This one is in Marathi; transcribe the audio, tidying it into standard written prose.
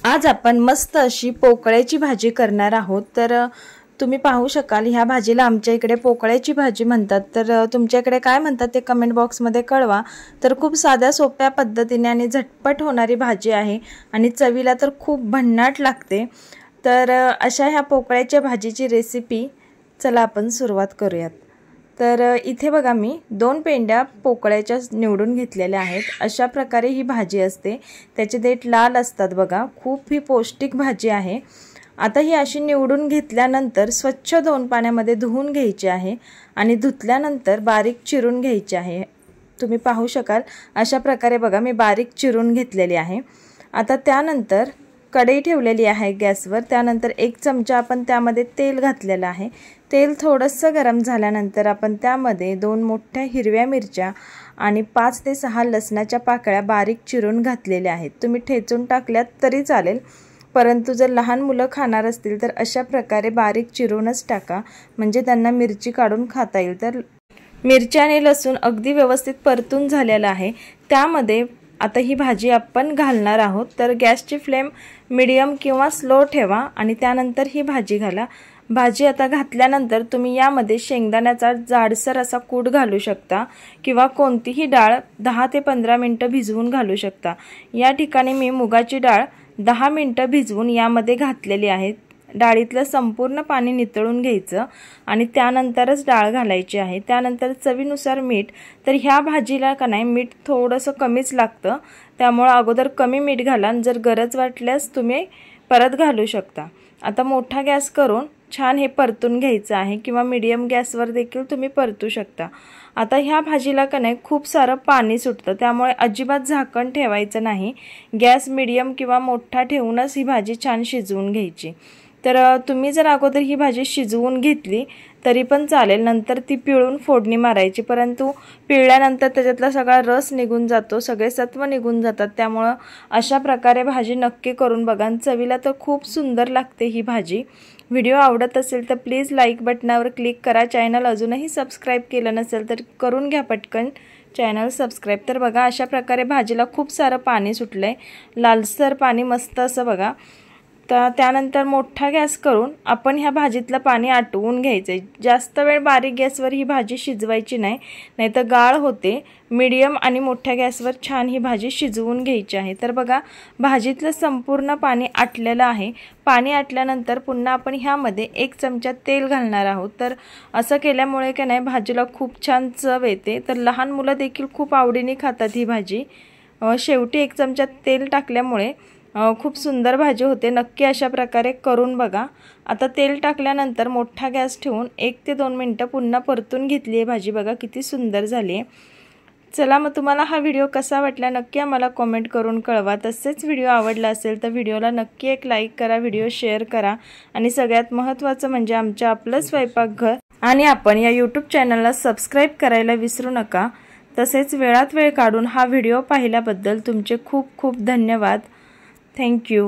आज आपण मस्त अशी पोकळ्याची भाजी करणार आहोत। तर तुम्ही पाहू शकाल ह्या भाजीला आमच्या इकडे पोकळ्याची भाजी म्हणतात। तर तुमच्याकडे काय म्हणतात ते कमेंट बॉक्स मध्ये कळवा। तर खूप साध्या सोप्या पद्धतीने आणि झटपट होणारी भाजी आहे आणि चवीला तर खूप भन्नाट लागते। तर अशा ह्या पोकळ्याच्या भाजीची रेसिपी चला आपण सुरुवात करूयात। तर इथे बघा मी 2 पेंड्या पोकळ्याच्या निवडून घेतलेल्या आहेत। अशा प्रकारे ही भाजी असते, त्याचे देठ लाल असतात बघा। खूप ही पौष्टिक भाजी आहे। आता ही अशी निवडून घेतल्यानंतर स्वच्छ 2 पाण्यामध्ये धुवून घ्यायची आहे आणि धुतल्यानंतर बारीक चिरून घ्यायची आहे। तुम्ही पाहू शकाल अशा प्रकारे बघा मी बारीक चिरून घेतलेली आहे। आता त्यानंतर कढई ठेवलेली आहे गॅसवर। त्यानंतर 1 चमचा आपण त्यामध्ये तेल घातलेलं आहे। तेल थोडंसं गरम झाल्यानंतर आपण त्यामध्ये 2 मोठ्या हिरव्या मिरच्या आणि 5 ते 6 लसणाच्या पाकळ्या बारीक चिरून घातलेल्या आहेत। तुम्ही ठेचून टाकल्यात तरी चालेल, परंतु जर लहान मुलं खाणार असतील तर अशा प्रकारे बारीक चिरूनच टाका, म्हणजे त्यांना मिरची काढून खाता येईल। तर मिरची आणि लसूण अगदी व्यवस्थित परतून झालेला आहे। त्यामध्ये आता ही भाजी आपण घालणार आहोत। तर गॅसची फ्लेम मीडियम किंवा स्लो ठेवा आणि त्यानंतर ही भाजी घाला। भाजी आता घातल्यानंतर तुम्ही यामध्ये शेंगदाण्याचा जाडसर असा कूट घालू शकता किंवा कोणतीही डाळ 10 ते 15 मिनिटं भिजवून घालू शकता। या ठिकाणी मी मुगाची डाळ 10 मिनिटं भिजवून यामध्ये घातलेली आहे। डाळीतलं संपूर्ण पाणी नितळून घ्यायचं आणि त्यानंतरच डाळ घालायची आहे। त्यानंतर चवीनुसार मीठ। तर ह्या भाजीला का नाही मीठ थोडंसं कमीच लागतं, त्यामुळे अगोदर कमी मीठ घाला, जर गरज वाटल्यास तुम्ही परत घालू शकता। आता मोठा गॅस करून छान हे परतून घ्यायचं आहे किंवा मीडियम गॅसवर देखील तुम्ही परतू शकता। आता ह्या भाजीला का नाही खूप सारं पाणी सुटतं, त्यामुळे अजिबात झाकण ठेवायचं नाही। गॅस मीडियम किंवा मोठा ठेवूनच ही भाजी छान शिजवून घ्यायची। तर तुम्ही जर अगोदर ही भाजी शिजवून घेतली तरी पण चालेल, नंतर ती पिळून फोडणी मारायची, परंतु पिळल्यानंतर त्याच्यातला सगळा रस निघून जातो, सगळे सत्व निघून जातात। त्यामुळे अशा प्रकारे भाजी नक्की करून बघा, चवीला तर खूप सुंदर लागते ही भाजी। व्हिडिओ आवडत असेल तर प्लीज लाईक बटनावर क्लिक करा। चॅनल अजूनही सबस्क्राईब केलं नसेल तर करून घ्या पटकन चॅनल सबस्क्राईब। तर बघा अशा प्रकारे भाजीला खूप सारं पाणी सुटलंय, लालसर पाणी मस्त असं बघा। तर त्यानंतर मोठा गॅस करून आपण ह्या भाजीतलं पाणी आटवून घ्यायचंय। जास्त वेळ बारीक गॅसवर ही भाजी शिजवायची नाही, नाहीतर गाळ होते। मीडियम आणि मोठ्या गॅसवर छान ही भाजी शिजवून घ्यायची आहे। तर बघा भाजीतलं संपूर्ण पाणी आटलेलं आहे। पाणी आटल्यानंतर पुन्हा आपण ह्यामध्ये 1 चमचा तेल घालणार आहोत। तर असं केल्यामुळे का नाही भाजीला खूप छान चव येते, तर लहान मुलं देखील खूप आवडीने खातात ही भाजी। शेवटी 1 चमचा तेल टाकल्यामुळे खूप सुंदर भाजी होते। नक्की अशा प्रकारे करून बघा। आता तेल टाकल्यानंतर मोठा गॅस ठेवून 1 ते 2 मिनिटं पुन्हा परतून घेतली आहे भाजी, बघा किती सुंदर झाली आहे। चला मग तुम्हाला हा व्हिडिओ कसा वाटला नक्की आम्हाला कमेंट करून कळवा। तसेच व्हिडिओ आवडला असेल तर व्हिडिओला नक्की एक लाईक करा, व्हिडिओ शेअर करा आणि सगळ्यात महत्त्वाचं म्हणजे आमच्या आपलं स्वयंपाकघर आणि आपण या यूट्यूब चॅनलला सबस्क्राईब करायला विसरू नका। तसेच वेळात वेळ काढून हा व्हिडिओ पाहिल्याबद्दल तुमचे खूप खूप धन्यवाद। Thank you.